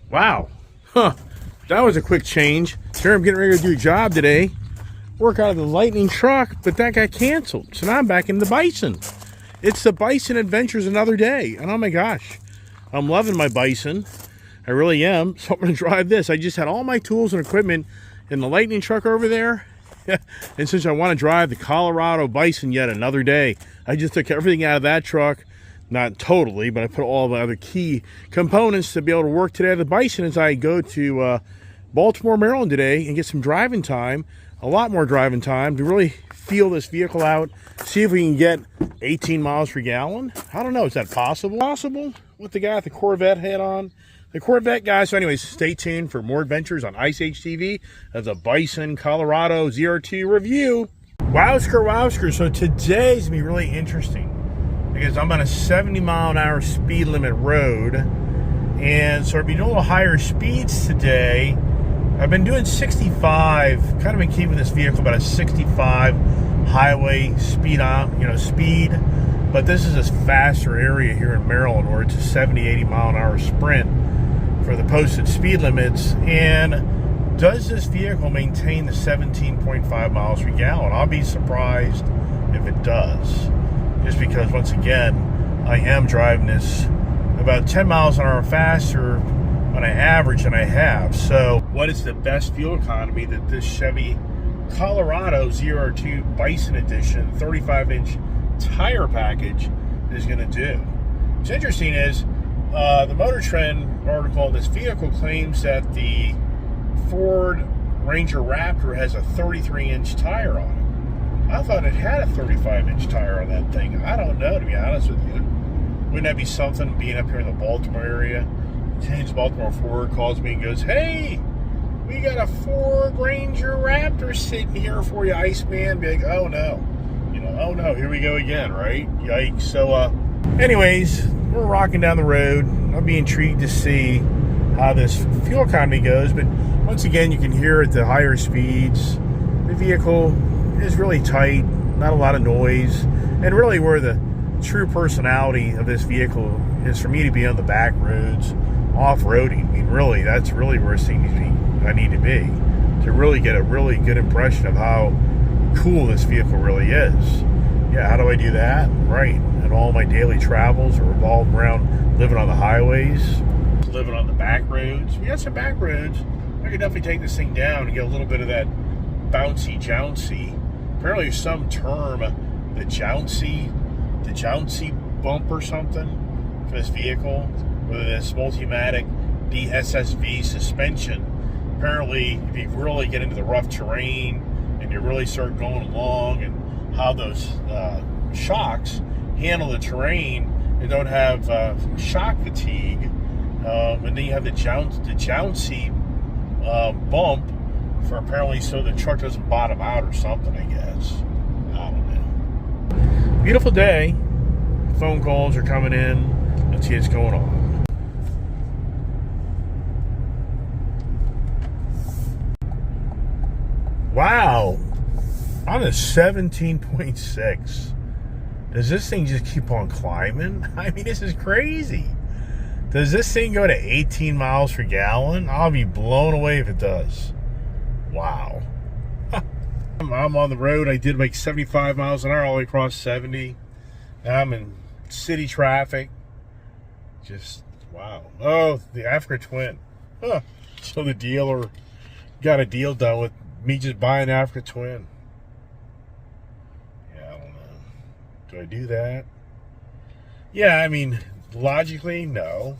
Wow. Huh. That was a quick change. Sure, I'm getting ready to do a job today. Work out of the Lightning truck, but that got canceled. So now I'm back in the Bison. It's the Bison Adventures another day. And oh my gosh, I'm loving my Bison. I really am. So I'm going to drive this. I just had all my tools and equipment in the Lightning truck over there. And since I want to drive the Colorado Bison yet another day, I just took everything out of that truck. Not totally, but I put all the other key components to be able to work today at the Bison as I go to Baltimore, Maryland today and get some driving time, a lot more driving time to really feel this vehicle out, see if we can get 18 miles per gallon. I don't know, is that possible? Possible with the guy with the Corvette hat on? The Corvette guy. So anyways, stay tuned for more adventures on Ice Age TV as a Bison Colorado Zr2 review. Wowsker. So today's gonna be really interesting because I'm on a 70-mile-an-hour speed limit road, and so I'll be doing a little higher speeds today. I've been doing 65, kind of been keeping this vehicle about a 65 highway speed speed, but this is a faster area here in Maryland where it's a 70-80 mile-an-hour sprint for the posted speed limits. And does this vehicle maintain the 17.5 miles per gallon? I'll be surprised if it does. Just because, once again, I am driving this about 10 miles an hour faster on an average than I have. So what is the best fuel economy that this Chevy Colorado Zr2 Bison Edition 35-inch tire package is going to do? What's interesting is the Motor Trend article on this vehicle claims that the Ford Ranger Raptor has a 33-inch tire on it. I thought it had a 35-inch tire on that thing. I don't know, to be honest with you. Wouldn't that be something, being up here in the Baltimore area? James Baltimore Ford calls me and goes, "Hey, we got a Ford Ranger Raptor sitting here for you, Iceman." Be like, oh no. Oh no, here we go again, right? Yikes. So, anyways, we're rocking down the road. I'll be intrigued to see how this fuel economy goes. But once again, you can hear at the higher speeds, the vehicle is really tight, not a lot of noise, and really where the true personality of this vehicle is for me to be on the back roads, off-roading. I mean, really, that's really where I need to be to really get a really good impression of how cool this vehicle really is. Yeah, how do I do that? Right, and all my daily travels are revolved around living on the highways, living on the back roads. We got some back roads. I could definitely take this thing down and get a little bit of that bouncy jouncy. Apparently there's some term, the jouncy bump or something for this vehicle, with this Multimatic DSSV suspension. Apparently, if you really get into the rough terrain and you really start going along, and how those shocks handle the terrain and don't have shock fatigue, and then you have the jouncy bump for apparently so the truck doesn't bottom out or something, I guess. I don't know. Beautiful day. Phone calls are coming in. Let's see what's going on. Wow. I'm at 17.6. Does this thing just keep on climbing? I mean, this is crazy. Does this thing go to 18 miles per gallon? I'll be blown away if it does. Wow. I'm on the road. I did like 75 miles an hour all the way across 70. Now I'm in city traffic. Just, wow. Oh, the Africa Twin. Huh. So the dealer got a deal done with me just buying Africa Twin. Yeah, I don't know. Do I do that? Yeah, I mean, logically, no.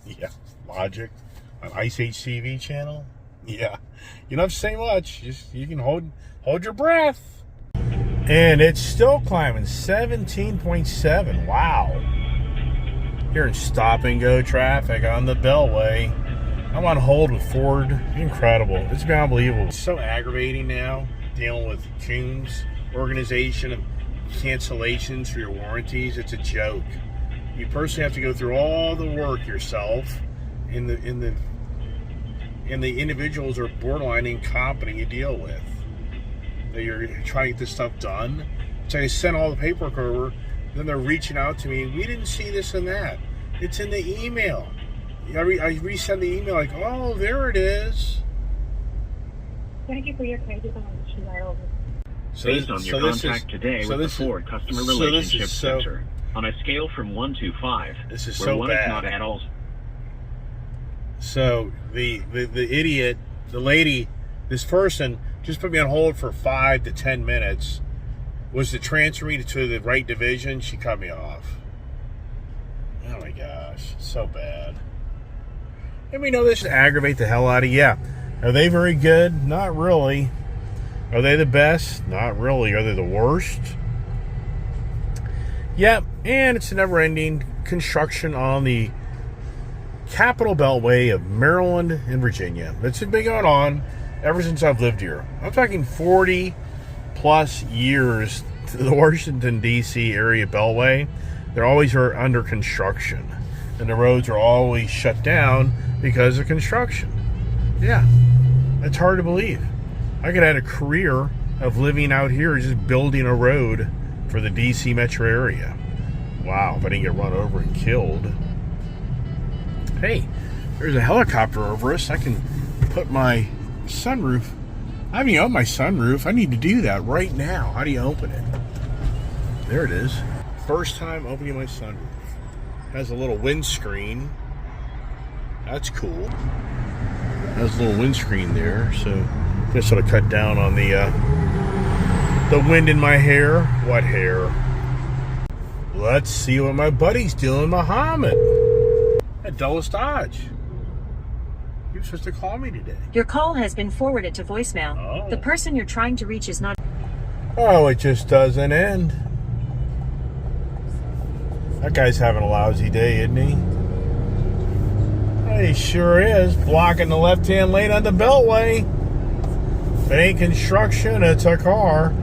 Yeah, logic. On Ice Age TV channel? Yeah. You don't have to say much. Just, you can hold your breath. And it's still climbing. 17.7. Wow. Here in stop and go traffic on the Beltway. I'm on hold with Ford. Incredible. It's been unbelievable. It's so aggravating now dealing with Coons organization of cancellations for your warranties. It's a joke. You personally have to go through all the work yourself, and the individuals are borderline incompetent you deal with. That you're trying to get this stuff done. So I sent all the paperwork over, then they're reaching out to me. We didn't see this and that. It's in the email. I resend the email like, oh, there it is. Thank you for your credit on over. Based on your contact today with the Ford Customer Relationship Center, on a scale from 1 to 5, this is where so 1 bad. is not at all. So the idiot, the lady, this person just put me on hold for 5 to 10 minutes. Was to transfer me to the right division. She cut me off. Oh my gosh, so bad. And we know this should aggravate the hell out of you. Yeah. Are they very good? Not really. Are they the best? Not really. Are they the worst? Yep. And it's a never-ending construction on the Capital Beltway of Maryland and Virginia. It's been going on ever since I've lived here. I'm talking 40 plus years to the Washington, D.C. area Beltway. They're always under construction. And the roads are always shut down because of construction. Yeah. That's hard to believe. I could have had a career of living out here just building a road for the D.C. metro area. Wow, if I didn't get run over and killed. Hey, there's a helicopter over us. I can put my sunroof. I haven't even opened my sunroof. I need to do that right now. How do you open it? There it is. First time opening my sunroof. Has a little windscreen. That's cool. Has a little windscreen there, so just sort of cut down on the wind in my hair. What hair? Let's see what my buddy's doing, Muhammad. At Dulles Dodge. You were supposed to call me today. Your call has been forwarded to voicemail. Oh. The person you're trying to reach is not... Oh, it just doesn't end. That guy's having a lousy day, isn't he? He sure is. Blocking the left-hand lane on the Beltway. If it ain't construction, it's a car.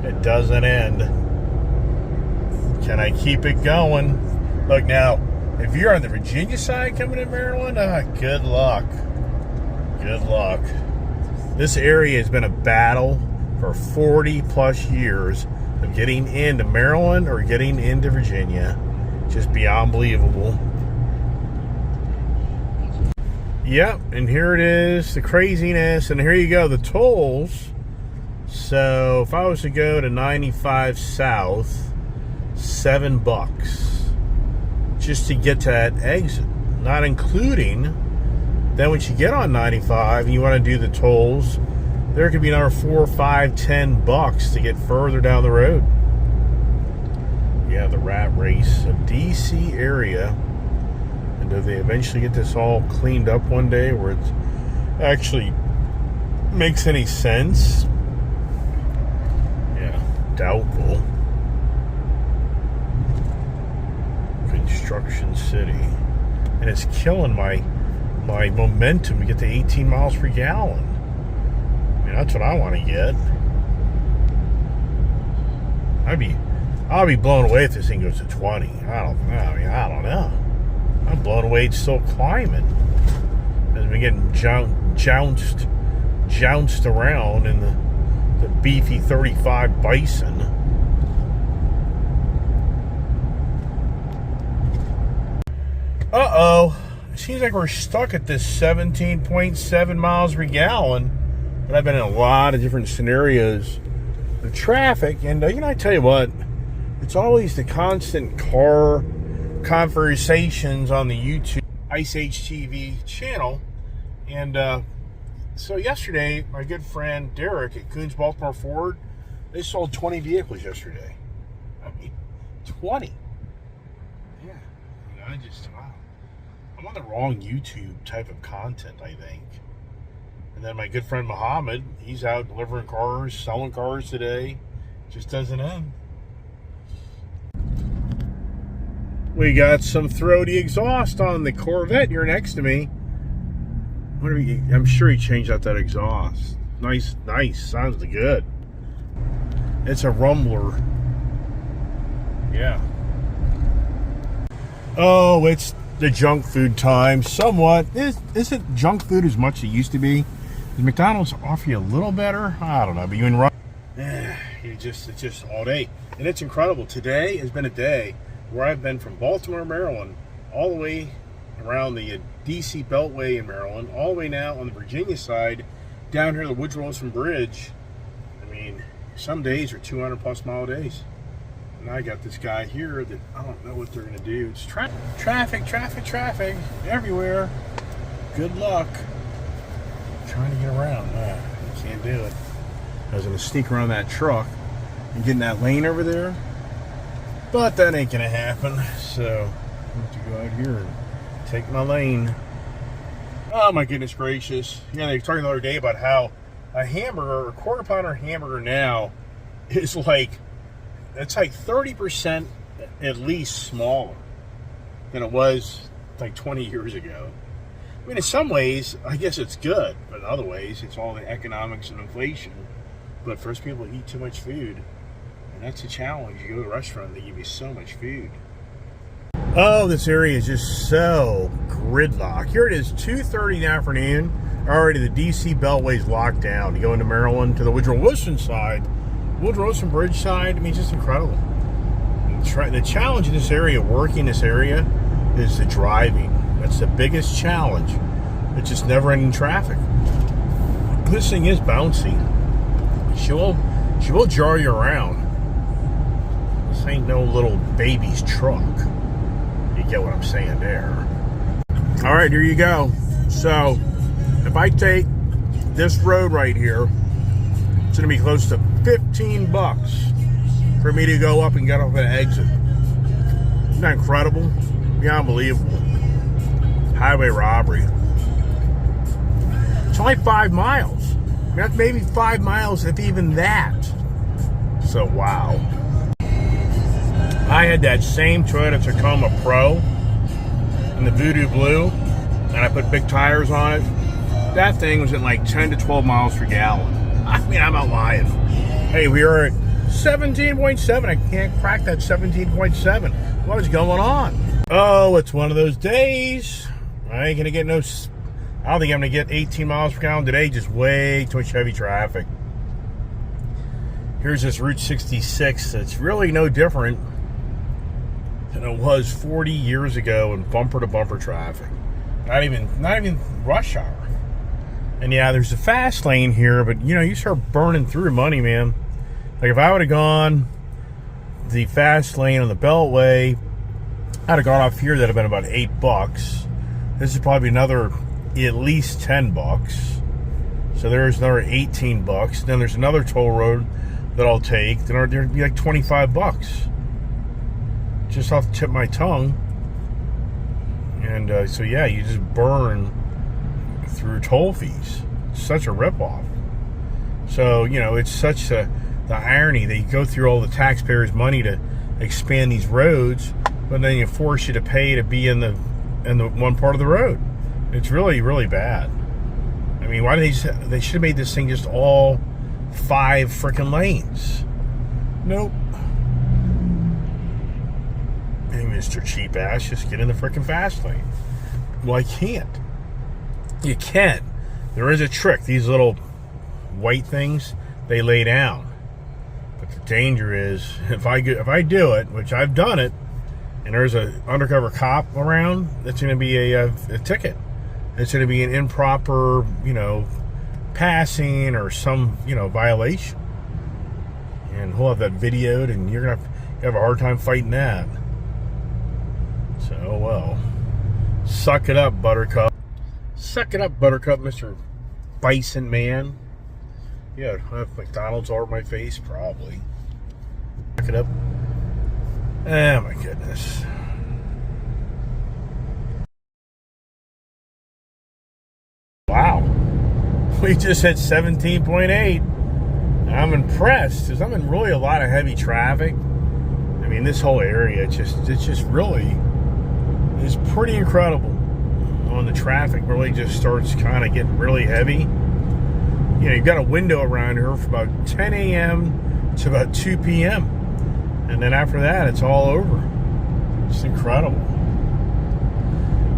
It doesn't end. Can I keep it going? Look now, if you're on the Virginia side coming to Maryland, good luck. Good luck. This area has been a battle for 40 plus years of getting into Maryland or getting into Virginia. Just beyond believable. Yep, and here it is, the craziness, and here you go, the tolls. So if I was to go to 95 South, $7 just to get to that exit, not including then once you get on 95 and you want to do the tolls, there could be another $4, $5, $10 to get further down the road. Yeah, the rat race of DC area. And do they eventually get this all cleaned up one day where it actually makes any sense? Yeah, doubtful. Construction city. And it's killing my momentum to get to 18 miles per gallon. I mean, that's what I want to get. I'll be blown away if this thing goes to 20. I don't know. I'm blown away it's still climbing. As we getting jounced around in the beefy 35 Bison. Uh-oh. It seems like we're stuck at this 17.7 miles per gallon. But I've been in a lot of different scenarios of traffic. And, I tell you what, it's always the constant car conversations on the YouTube Ice Age TV channel. And so yesterday, my good friend Derek at Coons Baltimore Ford, they sold 20 vehicles yesterday. I mean, 20. Yeah. Wow. I'm on the wrong YouTube type of content, I think. And then my good friend Muhammad, he's out delivering cars, selling cars today. Just doesn't end. We got some throaty exhaust on the Corvette here next to me. I'm sure he changed out that exhaust. Nice. Sounds good. It's a rumbler. Yeah. Oh, it's the junk food time. Somewhat. Isn't junk food as much as it used to be? Does McDonald's offer you a little better? I don't know. But you in run. It's just all day. And it's incredible. Today has been a day where I've been from Baltimore, Maryland, all the way around the DC Beltway in Maryland, all the way now on the Virginia side, down here to the Woodrow Wilson Bridge. I mean, some days are 200 plus mile days. And I got this guy here that I don't know what they're going to do. It's traffic everywhere. Good luck. Trying to get around. You can't do it. I was going to sneak around that truck and get in that lane over there. But that ain't going to happen. So I have to go out here and take my lane. Oh my goodness gracious. Yeah, they were talking the other day about how a hamburger, a quarter pounder hamburger now is like, it's like 30% at least smaller than it was like 20 years ago. I mean, in some ways, I guess it's good, but in other ways, it's all the economics and inflation. But first, people eat too much food, and that's a challenge. You go to a restaurant, they give you so much food. Oh, this area is just so gridlock. Here it is, 2:30 in the afternoon. Already the DC Beltway's locked down. You go into Maryland to the Woodrow Wilson side, Woodrow Wilson Bridge side. I mean, it's just incredible. The challenge in this area, working this area, is the driving. That's the biggest challenge. It's just never-ending traffic. This thing is bouncy. She will jar you around. This ain't no little baby's truck. You get what I'm saying there. All right, here you go. So, if I take this road right here, it's going to be close to $15 for me to go up and get off an exit. Isn't that incredible? Yeah, unbelievable. Highway robbery. It's only 5 miles. That's maybe 5 miles, if even that. So, wow. I had that same Toyota Tacoma Pro in the Voodoo Blue, and I put big tires on it. That thing was at like 10 to 12 miles per gallon. I mean, I'm not lying. Hey, we are at 17.7. I can't crack that 17.7. What is going on? Oh, it's one of those days. I ain't going to get no... I don't think I'm going to get 18 miles per gallon today. Just way too much heavy traffic. Here's this Route 66 that's really no different than it was 40 years ago in bumper-to-bumper traffic. Not even rush hour. And yeah, there's a fast lane here, but you know, you start burning through money, man. Like if I would have gone the fast lane on the Beltway, I'd have gone off here, that'd have been about $8. This is probably another at least $10. So there's another $18. Then there's another toll road that I'll take. Then there'd be like $25. Just off the tip of my tongue. And so yeah, you just burn through toll fees. It's such a ripoff. So, you know, it's such the irony that you go through all the taxpayers' money to expand these roads, but then you force you to pay to be in the one part of the road. It's really, really bad. I mean, why did they should have made this thing just all 5 freaking lanes. Nope. Hey, Mr. Cheap Ass, just get in the freaking fast lane. Well, I can't. You can. There is a trick. These little white things, they lay down. But the danger is, if I do it, which I've done it, and there's an undercover cop around, that's going to be a ticket. It's going to be an improper, you know, passing or some, you know, violation. And he'll have that videoed, and you're going to have a hard time fighting that. So, well, suck it up, Buttercup. Suck it up, Buttercup, Mr. Bison Man. Yeah, I have McDonald's all over my face, probably. Suck it up. Oh, my goodness. Wow. We just hit 17.8. I'm impressed, because I'm in really a lot of heavy traffic. I mean, this whole area, it's just really is pretty incredible. When the traffic really just starts kind of getting really heavy. You know, you've got a window around here from about 10 a.m. to about 2 p.m. And then after that, it's all over. It's incredible.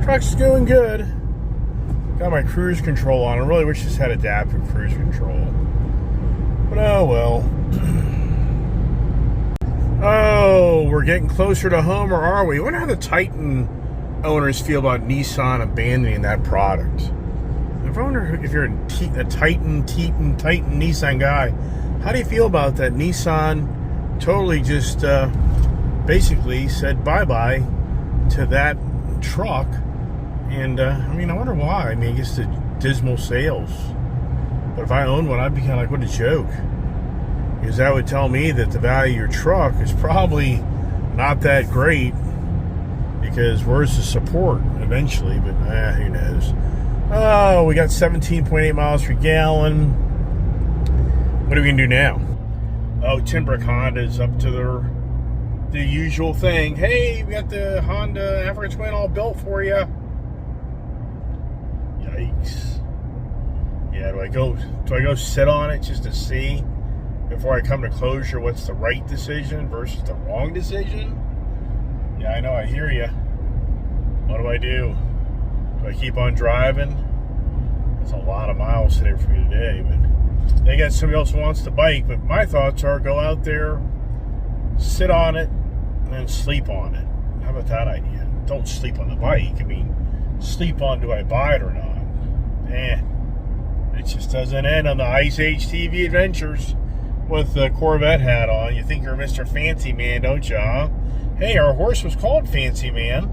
Truck's doing good. Got my cruise control on. I really wish this had adaptive cruise control. But oh well. Oh, we're getting closer to home, or are we? I wonder how the Titan owners feel about Nissan abandoning that product. I wonder if you're a Titan Nissan guy, how do you feel about that? Nissan totally just basically said bye-bye to that truck. And, I mean, I wonder why. I mean, I guess the dismal sales. But if I owned one, I'd be kind of like, what a joke. Because that would tell me that the value of your truck is probably not that great. Because where's the support eventually? But, who knows. Oh, we got 17.8 miles per gallon. What are we going to do now? Oh, Timbrook Honda's up to the usual thing. Hey, we got the Honda Africa Twin all built for you. Yikes. Yeah, do I go sit on it just to see before I come to closure what's the right decision versus the wrong decision? Yeah, I know, I hear you. What do I do? Do I keep on driving? That's a lot of miles today for me today, but they got somebody else who wants to bike. But my thoughts are go out there, sit on it, and then sleep on it. How about that idea? Don't sleep on the bike. I mean, sleep on do I buy it or not? It just doesn't end on the Ice Age TV adventures with the Corvette hat on. You think you're Mr. Fancy Man, don't you, huh? Hey, our horse was called Fancy Man.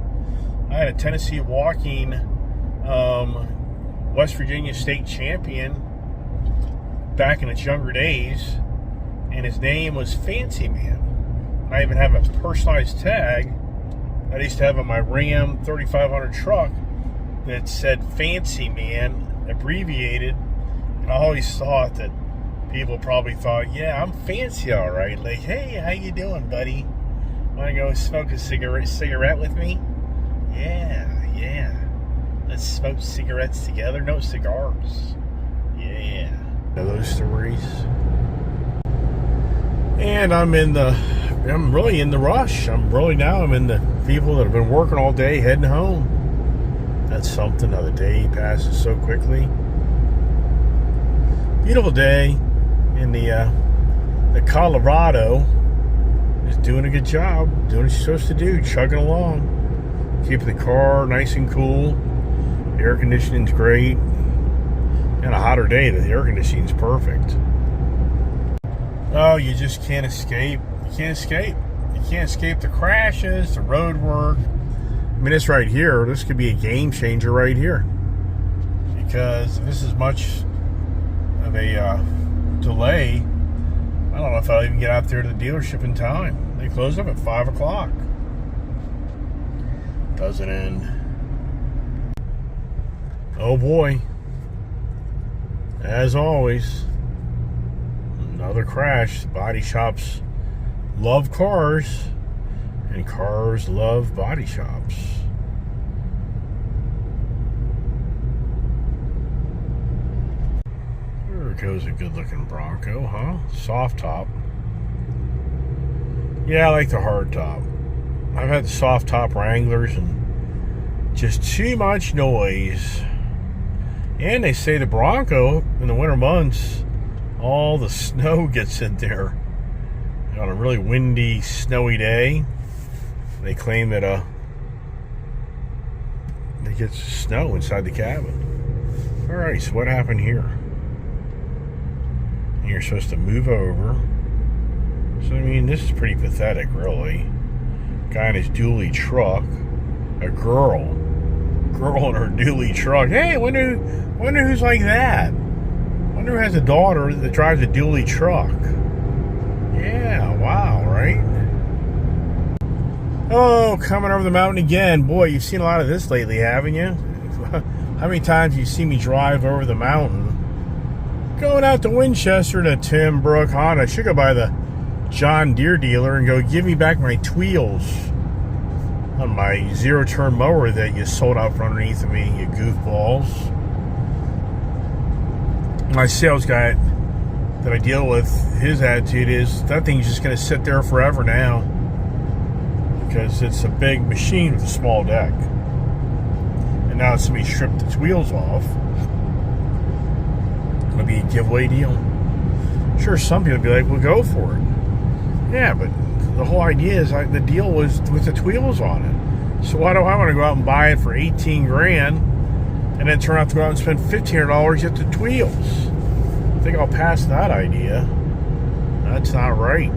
I had a Tennessee walking West Virginia state champion back in its younger days, and his name was Fancy Man. I even have a personalized tag I used to have on my Ram 3500 truck that said Fancy Man, abbreviated, and I always thought that people probably thought, yeah, I'm fancy all right. Like, hey, how you doing, buddy? Want to go smoke a cigarette with me? Yeah. Let's smoke cigarettes together. No cigars. Yeah. Those stories. And I'm really in the rush. I'm in the people that have been working all day heading home. That's something. Now the day passes so quickly. Beautiful day. And the Colorado is doing a good job, doing what she's supposed to do, chugging along, keeping the car nice and cool. The air conditioning's great. And a hotter day, the air conditioning's perfect. Oh, you just can't escape. You can't escape the crashes, the road work. I mean, this right here, this could be a game changer right here. Because if this is much of a delay, I don't know if I'll even get out there to the dealership in time. They close up at 5 o'clock. Doesn't end. Oh boy. As always, another crash. Body shops love cars, and cars love body shops. There goes a good-looking Bronco, huh? Soft top. Yeah, I like the hard top. I've had the soft top Wranglers, and just too much noise. And they say the Bronco, in the winter months, all the snow gets in there. On a really windy, snowy day, they claim that they get snow inside the cabin. Alright, so what happened here? And you're supposed to move over. So, I mean, this is pretty pathetic, really. Guy in his dually truck. A girl in her dually truck. Hey, wonder who's like that. Wonder who has a daughter that drives a dually truck. Yeah, wow, right? Oh, coming over the mountain again. Boy, you've seen a lot of this lately, haven't you? How many times have you seen me drive over the mountain? Going out to Winchester to Timbrook Honda. I should go by the John Deere dealer and go, give me back my tweels on my zero-turn mower that you sold out from underneath of me, you goofballs. My sales guy that I deal with, his attitude is that thing's just going to sit there forever now because it's a big machine with a small deck. And now somebody stripped its wheels off. It'll be a giveaway deal. Sure, some people will be like, well, go for it. Yeah, but the whole idea is the deal was with the wheels on it. So why do I want to go out and buy it for 18 grand and then turn out to go out and spend $1,500 at the wheels? I think I'll pass that idea. That's not right.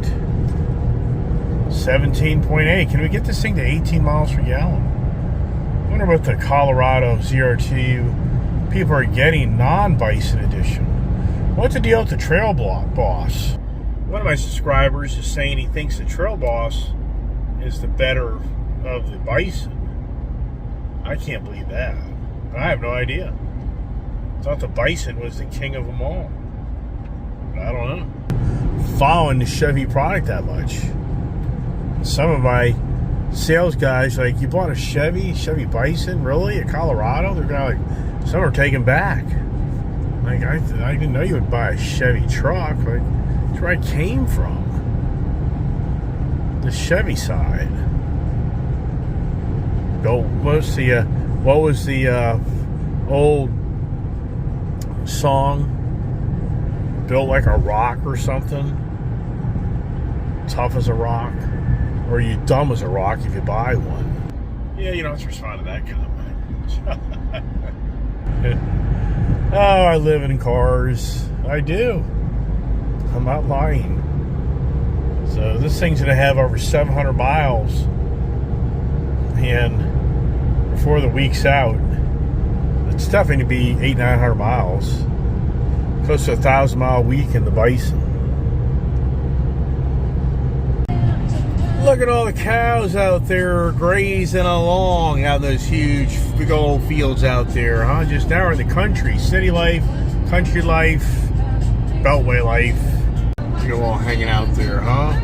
17.8. Can we get this thing to 18 miles per gallon? I wonder what the Colorado Zr2 people are getting non-Bison edition. What's the deal with the Trail Boss? One of my subscribers is saying he thinks the Trail Boss is the better of the Bison. I can't believe that. I have no idea. I thought the Bison was the king of them all. But I don't know. Following the Chevy product that much. Some of my sales guys like, you bought a Chevy Bison, really? A Colorado? They're kind of like, some are taken back. Like, I didn't know you would buy a Chevy truck. Like, that's where I came from. The Chevy side. What was the old song? Built like a rock or something? Tough as a rock? Or are you dumb as a rock if you buy one? Yeah, you don't have to respond to that comment. Oh, I live in cars. I do. I'm not lying. So this thing's going to have over 700 miles. And before the week's out, it's definitely going to be 800-900 miles. Close to a 1,000-mile week in the Bison. Look at all the cows out there grazing along out in those huge, big old fields out there, huh? Just now we're in the country. City life, country life, beltway life. You're all hanging out there, huh?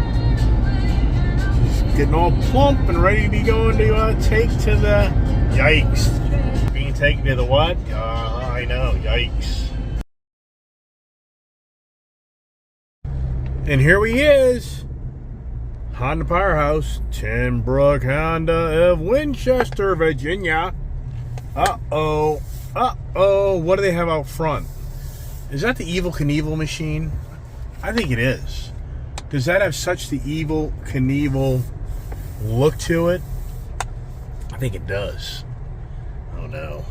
Just getting all plump and ready to be going to take to the... Yikes. Being taken to the what? I know, yikes. And here he is. Honda Powerhouse, Tim Brook Honda of Winchester, Virginia. Uh-oh. Uh-oh. What do they have out front? Is that the Evel Knievel machine? I think it is. Does that have such the Evel Knievel look to it? I think it does. Oh, no.